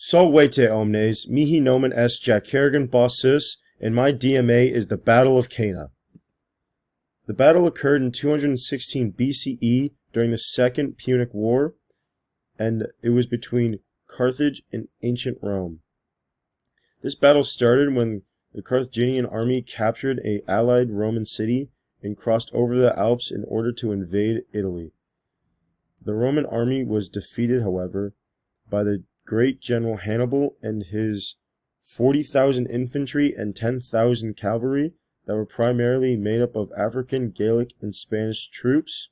Salvete omnes, mihi nomen est Jack Kerrigan Bossus, and my DMA is the Battle of Cana. The battle occurred in 216 BCE during the Second Punic War, and it was between Carthage and ancient Rome. This battle started when the Carthaginian army captured an allied Roman city and crossed over the Alps in order to invade Italy. The Roman army was defeated, however, by the great general Hannibal and his 40,000 infantry and 10,000 cavalry that were primarily made up of African, Gallic, and Spanish troops.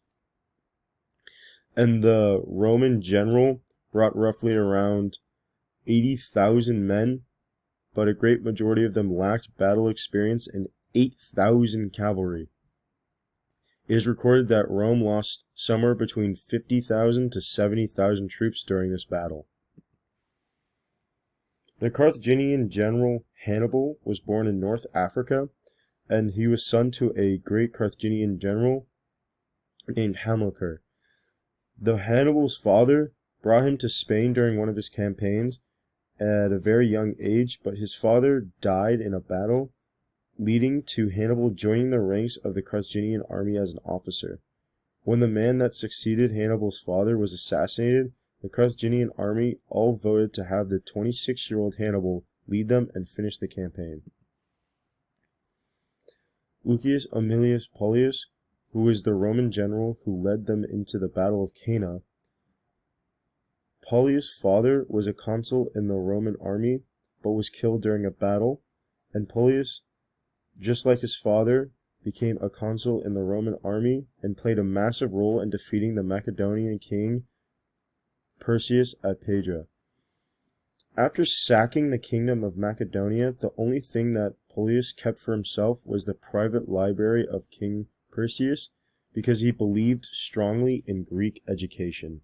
And the Roman general brought roughly around 80,000 men, but a great majority of them lacked battle experience and 8,000 cavalry. It is recorded that Rome lost somewhere between 50,000 to 70,000 troops during this battle. The Carthaginian general Hannibal was born in North Africa, and he was son to a great Carthaginian general named Hamilcar. Though Hannibal's father brought him to Spain during one of his campaigns at a very young age, but his father died in a battle, leading to Hannibal joining the ranks of the Carthaginian army as an officer. When the man that succeeded Hannibal's father was assassinated, the Carthaginian army all voted to have the 26-year-old Hannibal lead them and finish the campaign. Lucius Aemilius Paulius, who was the Roman general who led them into the Battle of Cana. Paulius' father was a consul in the Roman army, but was killed during a battle, and Paulius, just like his father, became a consul in the Roman army and played a massive role in defeating the Macedonian king Perseus at Petra. After sacking the kingdom of Macedonia, the only thing that Paulius kept for himself was the private library of King Perseus, because he believed strongly in Greek education.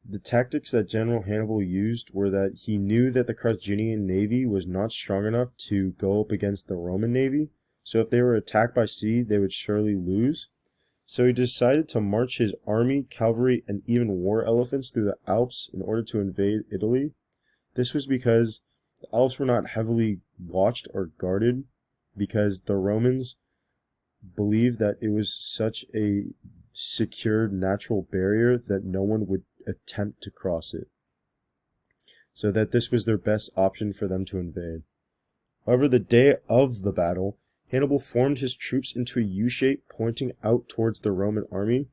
The tactics that General Hannibal used were that he knew that the Carthaginian navy was not strong enough to go up against the Roman navy, so if they were attacked by sea, they would surely lose. So he decided to march his army, cavalry, and even war elephants through the Alps in order to invade Italy. This was because the Alps were not heavily watched or guarded, because the Romans believed that it was such a secured natural barrier that no one would attempt to cross it, so that this was their best option for them to invade. However, the day of the battle, Hannibal formed his troops into a U-shape pointing out towards the Roman army,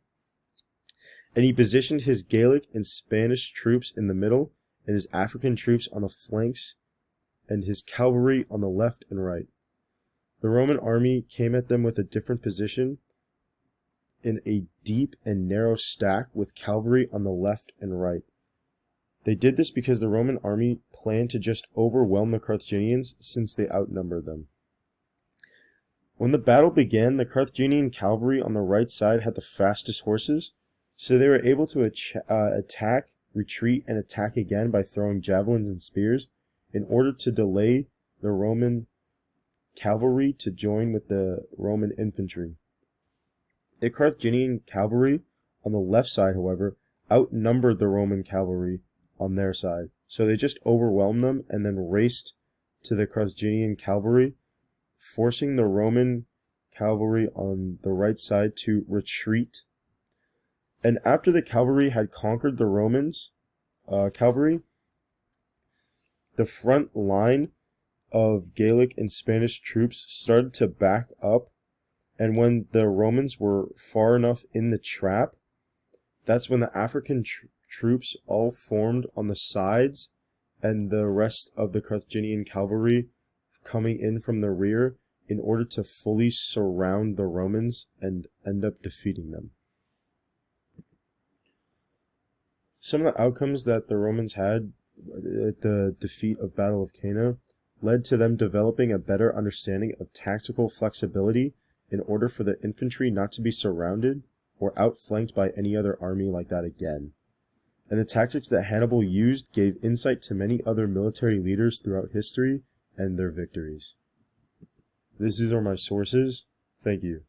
and he positioned his Gallic and Spanish troops in the middle, and his African troops on the flanks, and his cavalry on the left and right. The Roman army came at them with a different position in a deep and narrow stack with cavalry on the left and right. They did this because the Roman army planned to just overwhelm the Carthaginians since they outnumbered them. When the battle began, the Carthaginian cavalry on the right side had the fastest horses, so they were able to attack, retreat, and attack again by throwing javelins and spears in order to delay the Roman cavalry to join with the Roman infantry. The Carthaginian cavalry on the left side, however, outnumbered the Roman cavalry on their side, so they just overwhelmed them and then raced to the Carthaginian cavalry, forcing the Roman cavalry on the right side to retreat. And after the cavalry had conquered the Romans cavalry, the front line of Gallic and Spanish troops started to back up, and when the Romans were far enough in the trap, that's when the African troops all formed on the sides, and the rest of the Carthaginian cavalry coming in from the rear in order to fully surround the Romans and end up defeating them. Some of the outcomes that the Romans had at the defeat of Battle of Cana led to them developing a better understanding of tactical flexibility in order for the infantry not to be surrounded or outflanked by any other army like that again. And the tactics that Hannibal used gave insight to many other military leaders throughout history and their victories. These are my sources. Thank you.